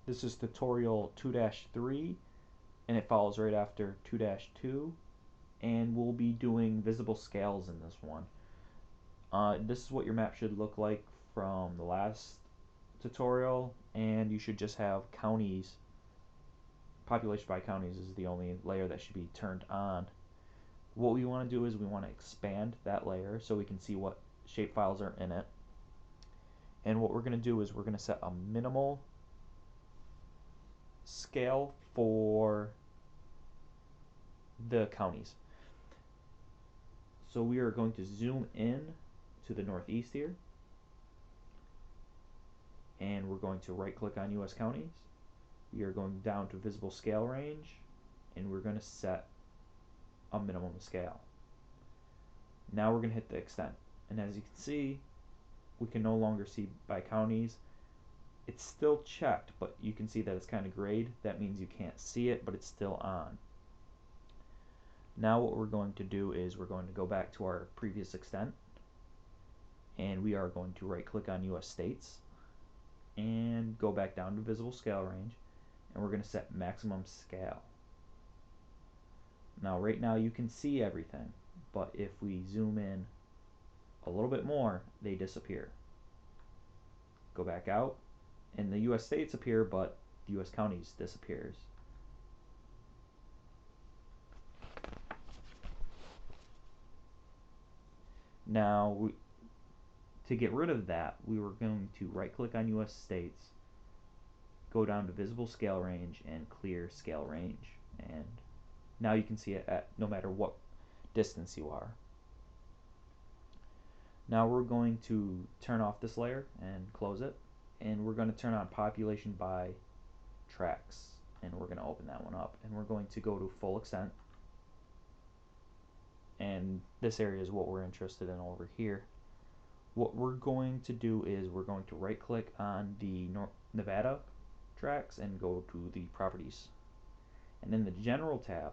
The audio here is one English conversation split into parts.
This is tutorial 2-3 and it follows right after 2-2, and we'll be doing visible scales in this one. This is what your map should look like from the last tutorial, and you should just have counties. Population by counties is the only layer that should be turned on. What we want to do is we want to expand that layer so we can see what shapefiles are in it. And what we're going to do is we're going to set a minimal scale for the counties. So we are going to zoom in to the northeast here, and we're going to right click on US counties. We are going down to visible scale range, and we're going to set a minimum scale. Now we're going to hit the extent, and as you can see, we can no longer see by counties. It's still checked, but you can see that it's kind of grayed. That means you can't see it, but it's still on. Now what we're going to do is we're going to go back to our previous extent, and we are going to right click on US states and go back down to visible scale range, and we're going to set maximum scale. Now right now you can see everything, but if we zoom in a little bit more, they disappear. Go back out, and the US states appear, but the US counties disappears. Now, to get rid of that, we were going to right click on US states, go down to visible scale range, and clear scale range. And now you can see it at no matter what distance you are. Now we're going to turn off this layer and close it, and we're going to turn on population by tracks, and we're going to open that one up, and we're going to go to full extent, and this area is what we're interested in over here. What we're going to do is we're going to right click on the Nevada tracks and go to the properties, and in the general tab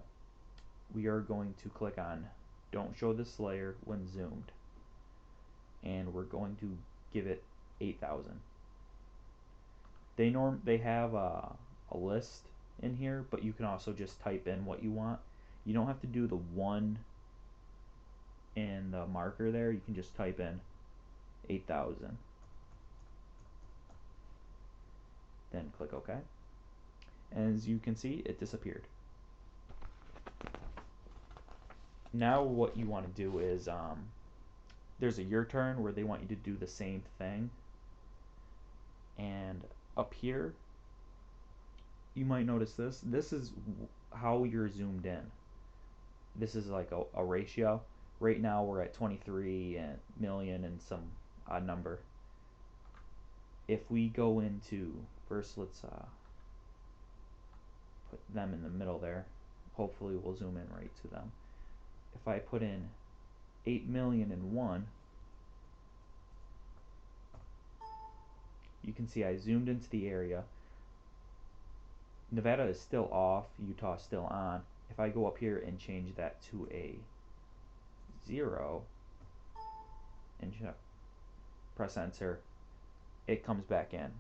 we are going to click on don't show this layer when zoomed, and we're going to give it 8,000. They have a list in here, but you can also just type in what you want. You don't have to do the 1 in the marker there. You can just type in 8,000, then click OK. As you can see, it disappeared. Now what you want to do is there's a your turn where they want you to do the same thing, and up here you might notice this is how you're zoomed in. This is like a ratio. Right now we're at 23 million and some odd number. If we go into, first let's put them in the middle there. Hopefully we'll zoom in right to them. If I put in 8,000,001, you can see I zoomed into the area. Nevada is still off, Utah is still on. If I go up here and change that to a 0 and press enter, it comes back in.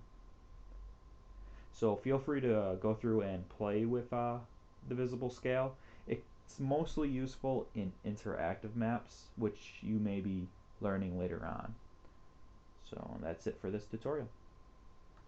So feel free to go through and play with the visible scale. It's mostly useful in interactive maps, which you may be learning later on. So that's it for this tutorial.